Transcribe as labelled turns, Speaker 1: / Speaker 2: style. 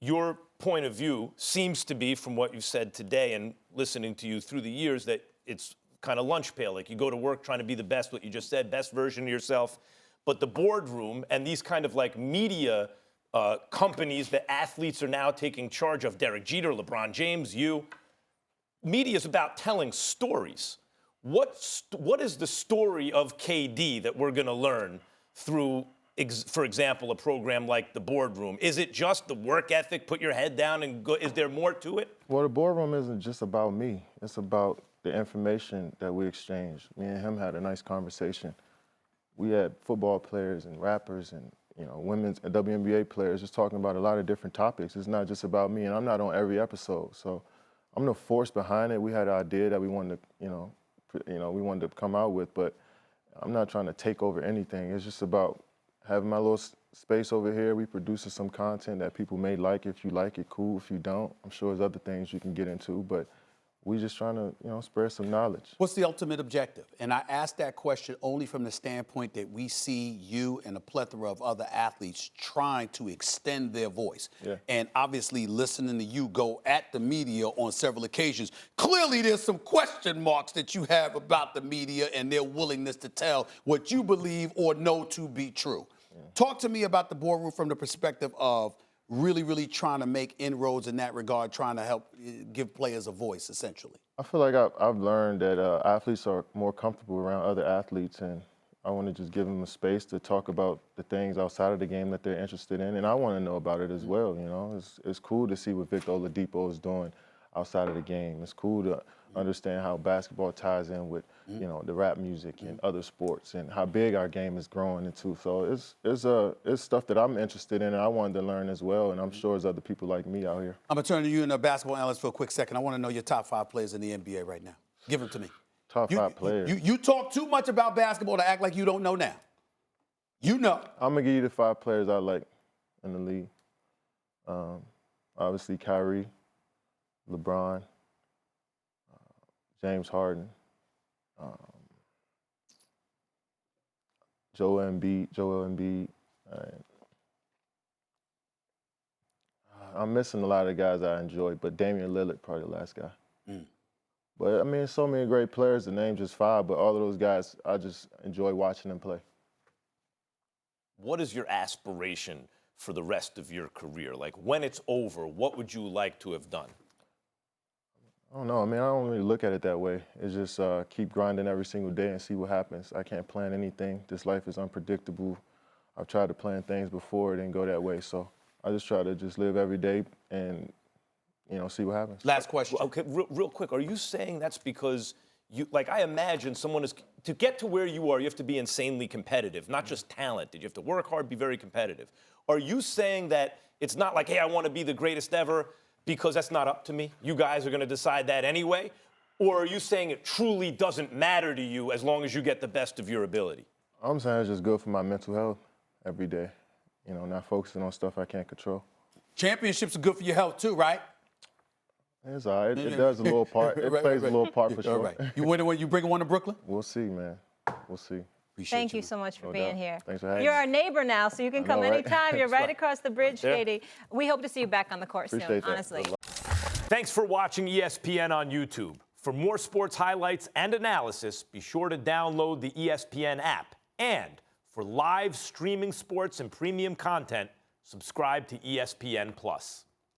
Speaker 1: your point of view seems to be, from what you've said today and listening to you through the years, that it's kind of lunch pail. Like you go to work trying to be the best, what you just said, best version of yourself. But the boardroom and these kind of like media companies that athletes are now taking charge of, Derek Jeter, LeBron James, you, media is about telling stories. What is the story of KD that we're going to learn through, for example, a program like the Boardroom? Is it just the work ethic, put your head down and go? Is there more to it?
Speaker 2: Well, the Boardroom isn't just about me. It's about the information that we exchange. Me and him had a nice conversation. We had football players and rappers and women's and WNBA players just talking about a lot of different topics. It's not just about me, and I'm not on every episode. So I'm the force behind it. We had an idea that we wanted to, we wanted to come out with, but I'm not trying to take over anything. It's just about having my little space over here. We producing some content that people may like. If you like it, cool. If you don't, I'm sure there's other things you can get into, but we just trying to, spread some knowledge.
Speaker 3: What's the ultimate objective? And I ask that question only from the standpoint that we see you and a plethora of other athletes trying to extend their voice.
Speaker 2: Yeah.
Speaker 3: And obviously listening to you go at the media on several occasions. Clearly there's some question marks that you have about the media and their willingness to tell what you believe or know to be true. Yeah. Talk to me about the Boardroom from the perspective of really trying to make inroads in that regard, trying to help give players a voice, essentially.
Speaker 2: I feel like I've learned that athletes are more comfortable around other athletes, and I want to just give them a space to talk about the things outside of the game that they're interested in, and I want to know about it as well. It's cool to see what Victor Oladipo is doing outside of the game. It's cool to understand how basketball ties in with the rap music and other sports, and how big our game is growing into. So it's stuff that I'm interested in and I wanted to learn as well, and I'm sure there's other people like me out here.
Speaker 3: I'm going to turn to you and the basketball analyst for a quick second. I want to know your top 5 players in the NBA right now. Give them to me.
Speaker 2: Top 5 players.
Speaker 3: You talk too much about basketball to act like you don't know now. You know.
Speaker 2: I'm going to give you the 5 players I like in the league. Obviously Kyrie, LeBron, James Harden, Joel Embiid. I'm missing a lot of guys I enjoy, but Damian Lillard, probably the last guy. But, I mean, so many great players, the name just 5, but all of those guys, I just enjoy watching them play.
Speaker 1: What is your aspiration for the rest of your career? Like, when it's over, what would you like to have done?
Speaker 2: I don't know. I mean, I don't really look at it that way. It's just keep grinding every single day and see what happens. I can't plan anything. This life is unpredictable. I've tried to plan things before. It didn't go that way. So I just try to just live every day and, see what happens.
Speaker 3: Last question.
Speaker 1: Okay, real quick. Are you saying that's because I imagine someone to get to where you are, you have to be insanely competitive, not just talented. You have to work hard, be very competitive. Are you saying that it's not like, hey, I want to be the greatest ever, because that's not up to me? You guys are going to decide that anyway? Or are you saying it truly doesn't matter to you as long as you get the best of your ability?
Speaker 2: I'm saying it's just good for my mental health every day. Not focusing on stuff I can't control.
Speaker 3: Championships are good for your health too, right?
Speaker 2: It's all right. It does a little part. It plays a little part for sure.
Speaker 3: All right. You winning when you bring one to Brooklyn?
Speaker 2: We'll see, man. We'll see.
Speaker 4: Thank you so much for being here.
Speaker 2: Thanks for having me.
Speaker 4: You're our neighbor now, so you can come anytime. You're right across the bridge, Katie. We hope to see you back on the court soon, honestly.
Speaker 1: Thanks for watching ESPN on YouTube. For more sports highlights and analysis, be sure to download the ESPN app. And for live streaming sports and premium content, subscribe to ESPN+.